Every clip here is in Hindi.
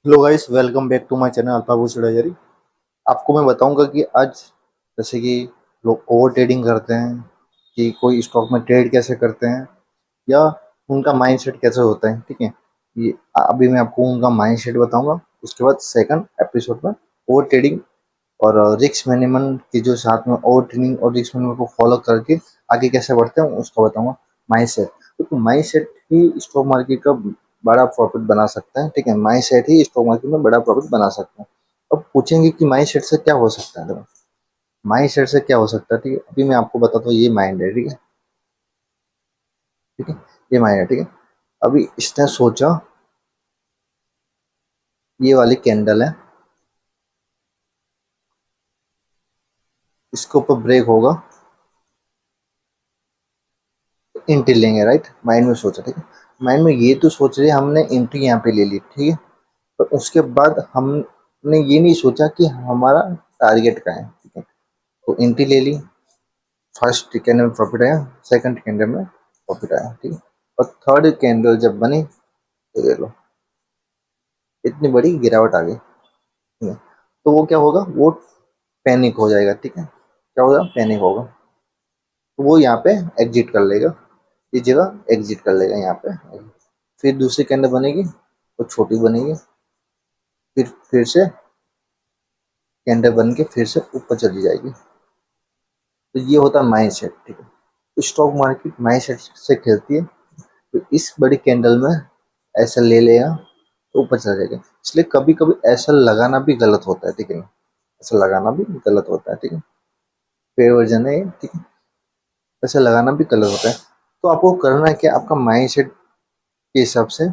Hello guys, welcome back to my channel alpha बुशराजरी। आपको मैं बताऊंगा कि आज जैसे कि लोग ओवर ट्रेडिंग करते हैं कि कोई स्टॉक में ट्रेड कैसे करते हैं या उनका माइंडसेट कैसे होता है। ठीक है, ये अभी मैं आपको उनका माइंडसेट बताऊंगा। उसके बाद सेकंड एपिसोड में ओवर ट्रेडिंग और रिस्क मैनेजमेंट की जो साथ में ओवर ट्रेडिंग और रिस्क मैनेजमेंट को फॉलो करके आगे कैसे बढ़ते हैं उसका बताऊंगा। माइंडसेट, क्योंकि माइंडसेट ही स्टॉक मार्केट का बड़ा प्रॉफिट बना सकता है। ठीक है, माइंडसेट ही स्टॉक मार्केट में बड़ा प्रॉफिट बना सकता है। अब पूछेंगे कि माइंडसेट से क्या हो सकता है। देखो, माइंडसेट से क्या हो सकता है। ठीक है, अभी मैं आपको बताता हूँ। ये माइंड है, ठीक है। ठीक है, ये माइंड है। ठीक है, अभी इसने सोचा ये वाली कैंडल है, इसके ऊपर ब्रेक होगा, एंट्री लेंगे। राइट, माइंड में सोचा। ठीक है, माइंड में ये तो सोच रहे हमने एंट्री यहाँ पे ले ली। ठीक है, पर उसके बाद हमने ये नहीं सोचा कि हमारा टारगेट का है। ठीक है, तो एंट्री ले ली, फर्स्ट कैंडल में प्रॉफिट आया, सेकंड कैंडल में प्रॉफिट आया। ठीक है, और थर्ड कैंडल जब बनी तो देख लो इतनी बड़ी गिरावट आ गई। ठीक है, तो वो क्या होगा, वो पैनिक हो जाएगा। ठीक है, क्या होगा, पैनिक होगा। तो वो यहाँ पे एग्जिट कर लेगा, इस जगह एग्जिट कर लेगा यहाँ पे। फिर दूसरी कैंडल बनेगी, वो छोटी बनेगी, फिर से कैंडल बन के फिर से ऊपर चली जाएगी। तो ये होता है माइंड सेट। ठीक है, तो स्टॉक मार्केट माइंड सेट से खेलती है। तो इस बड़ी कैंडल में ऐसा ले लेगा तो ऊपर चला जाएगा। इसलिए कभी कभी ऐसा लगाना भी गलत होता है। ठीक है, ऐसा लगाना भी गलत होता है। ठीक है, फेयर वर्जन है ये। ठीक है, ऐसा लगाना भी गलत होता है। तो आपको करना है कि आपका माइंड सेट के हिसाब से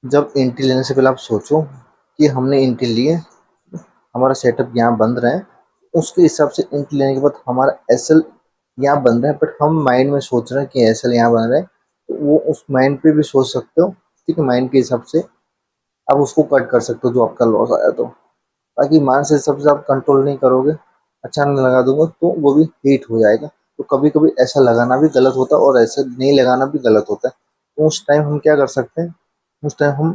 जब एंट्री लेने से पहले आप सोचो कि हमने एंट्री ली है, हमारा सेटअप यहाँ बन रहा है, उसके हिसाब से एंट्री लेने के बाद हमारा एसएल यहाँ बन रहा है, बट हम माइंड में सोच रहे हैं कि एसएल यहाँ बन रहा है। तो वो उस माइंड पे भी सोच सकते हो। ठीक है, माइंड के हिसाब से आप उसको कट कर सकते हो जो आपका लॉस आया। तो बाकी मान से सबसे आप कंट्रोल नहीं करोगे, अचानक लगा दूंगा तो वो भी हिट हो जाएगा। तो कभी कभी ऐसा लगाना भी गलत होता है और ऐसा नहीं लगाना भी गलत होता है। तो उस टाइम हम क्या कर सकते हैं, उस टाइम हम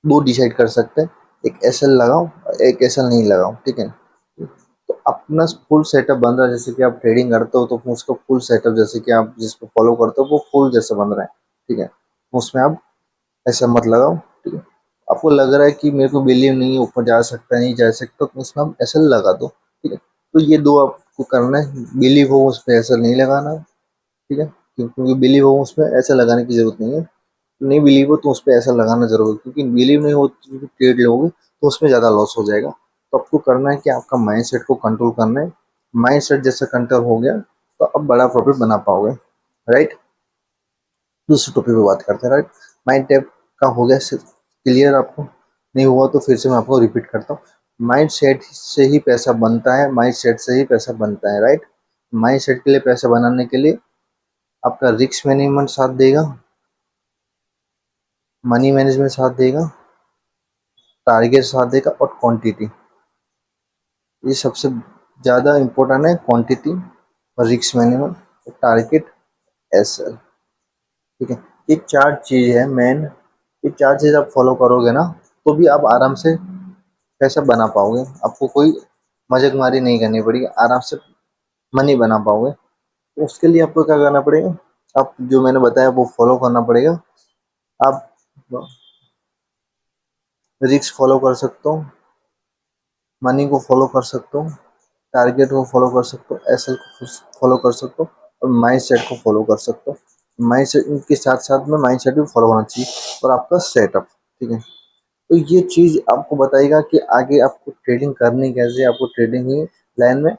दो डिसाइड कर सकते हैं, एक एसएल लगाओ और एक एसएल नहीं लगाओ। ठीक है, तो अपना फुल सेटअप बन रहा है। जैसे कि आप ट्रेडिंग करते हो तो उसका फुल सेटअप जैसे कि आप जिसको फॉलो करते हो वो फुल जैसा बन रहा है। ठीक है, उसमें आप ऐसा मत लगाओ। ठीक है, आपको लग रहा है कि मेरे को बिलीव नहीं है ऊपर जा सकता है, नहीं जा सकता, तो उसमें आप एसएल लगा दो। ठीक है, तो ये दो आपको करना है। बिलीव हो उस पर एसएल नहीं लगाना। ठीक है, क्योंकि बिलीव हो उसमें ऐसा लगाने की जरूरत नहीं है। नहीं बिलीव हो तो उस पर ऐसा लगाना जरूर है, क्योंकि बिलीव नहीं हो तो ट्रेड लोगे तो उसमें ज़्यादा लॉस हो जाएगा। तो आपको करना है कि आपका माइंड सेट को कंट्रोल करना है। माइंड सेट जैसे कंट्रोल हो गया तो अब बड़ा प्रॉफिट बना पाओगे। राइट, दूसरे टॉपिक पे बात करते हैं। राइट, माइंड टैप का हो गया क्लियर आपको, नहीं हुआ तो फिर से मैं आपको रिपीट करता हूँ। माइंड सेट से ही पैसा बनता है, माइंड सेट से ही पैसा बनता है। राइट, माइंड सेट के लिए पैसा बनाने के लिए आपका रिस्क मैनेजमेंट साथ देगा, मनी मैनेजमेंट साथ देगा, टारगेट साथ देगा और क्वांटिटी। ये सबसे ज़्यादा इम्पोर्टेंट है, क्वांटिटी और रिस्क मैनेजमेंट, टारगेट, एसएल। ठीक है, ये चार चीज़ है मेन। ये चार चीज़ आप फॉलो करोगे ना तो भी आप आराम से पैसा बना पाओगे। आपको कोई मगजमारी नहीं करनी पड़ेगी, आराम से मनी बना पाओगे। तो उसके लिए आपको क्या करना पड़ेगा, आप जो मैंने बताया वो फॉलो करना पड़ेगा। आप रिस्क फॉलो कर सकते हो, मनी को फॉलो कर सकते हो, टारगेट को फॉलो कर सकते हो, एसएल को फॉलो कर सकते हो और माइंड सेट को फॉलो कर सकते हो। माइंड सेट के साथ साथ में माइंड सेट भी फॉलो होना चाहिए और आपका सेटअप। ठीक है, तो ये चीज़ आपको बताएगा कि आगे आपको ट्रेडिंग करनी कैसे, आपको ट्रेडिंग ही लाइन में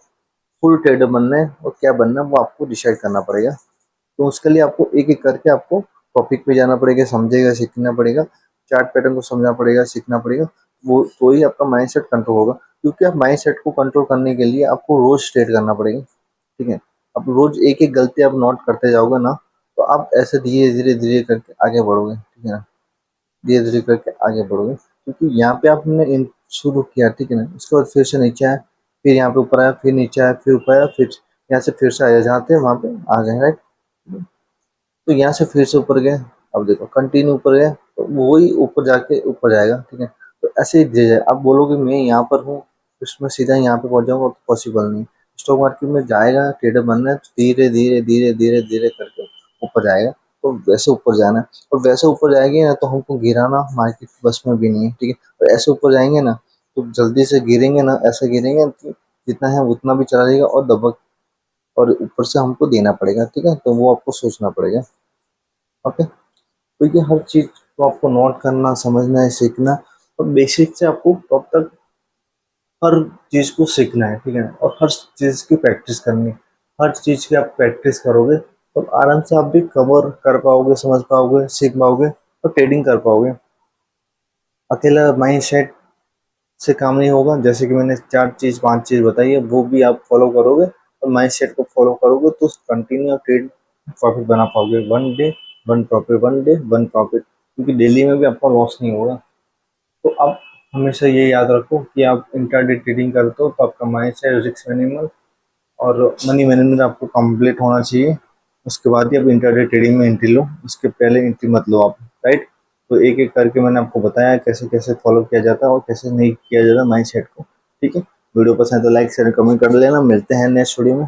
फुल ट्रेडर बनना है और क्या बनना है वो आपको डिसाइड करना पड़ेगा। तो उसके लिए आपको एक एक करके आपको टॉपिक पे जाना पड़ेगा, समझेगा, सीखना पड़ेगा, चार्ट पैटर्न को समझना पड़ेगा, सीखना पड़ेगा। वो तो ही आपका माइंड सेट कंट्रोल होगा, क्योंकि आप माइंड सेट को कंट्रोल करने के लिए आपको रोज ट्रेड करना पड़ेगा। ठीक है, अब रोज एक एक गलती आप नोट करते जाओगे ना तो आप ऐसे धीरे धीरे धीरे करके आगे बढ़ोगे। ठीक है ना, धीरे धीरे करके आगे बढ़ोगे, क्योंकि यहाँ पे आपने शुरू किया। ठीक है ना, उसके बाद फिर से नीचे आया, फिर यहाँ पे ऊपर आया, फिर नीचे आया, फिर ऊपर आया, फिर यहाँ से फिर से आया, जहाँ थे वहाँ पे आ गए। राइट, तो यहाँ से फिर से ऊपर गए, अब देखो कंटिन्यू ऊपर गया तो वही ऊपर जाके ऊपर जाएगा, ठीक है। तो ऐसे ही दे जाए, आप बोलोगे मैं यहाँ पर हूँ उसमें सीधा यहाँ पे पहुंच जाऊंगा, तो पॉसिबल नहीं। स्टॉक मार्केट में जाएगा, ट्रेडर बनना है तो धीरे धीरे धीरे धीरे धीरे करके ऊपर जाएगा। तो वैसे ऊपर जाना है, और वैसे ऊपर जाएंगे ना तो हमको गिराना मार्केट बस में भी नहीं है, ठीक है। और ऐसे ऊपर जाएंगे ना तो जल्दी से गिरेंगे ना, ऐसे गिरेंगे कि जितना है उतना भी चला जाएगा और दबक, और ऊपर से हमको देना पड़ेगा, ठीक है। तो वो आपको सोचना पड़ेगा। ओके, तो ये हर चीज को आपको नोट करना, समझना है, सीखना, और बेसिक से आपको तब तक हर चीज को सीखना है, ठीक है। और हर चीज की प्रैक्टिस करनी है। हर चीज की आप प्रैक्टिस करोगे तो आराम से आप भी कवर कर पाओगे, समझ पाओगे, सीख पाओगे और ट्रेडिंग कर पाओगे। अकेला माइंड सेट से काम नहीं होगा। जैसे कि मैंने चार चीज पांच चीज बताई है, वो भी आप फॉलो करोगे और माइंड सेट को फॉलो करोगे तो कंटिन्यू ट्रेड प्रॉफिट बना पाओगे। One day one profit, one day one profit, क्योंकि डेली में भी आपका लॉस नहीं होगा। तो आप हमेशा ये याद रखो कि आप इंट्राडे ट्रेडिंग करते हो तो आपका माइंड सेट रिस्क मिनिमल और मनी मैनेजमेंट आपको कंप्लीट होना चाहिए। उसके बाद ही आप इंट्राडे ट्रेडिंग में एंट्री लो, उसके पहले एंट्री मत लो आप, राइट। तो एक एक करके मैंने आपको बताया कैसे कैसे फॉलो किया जाता है और कैसे नहीं किया जाता माइंड सेट को, ठीक है। वीडियो पसंद है तो लाइक शेयर कमेंट कर लेना। मिलते हैं नेक्स्ट वीडियो में।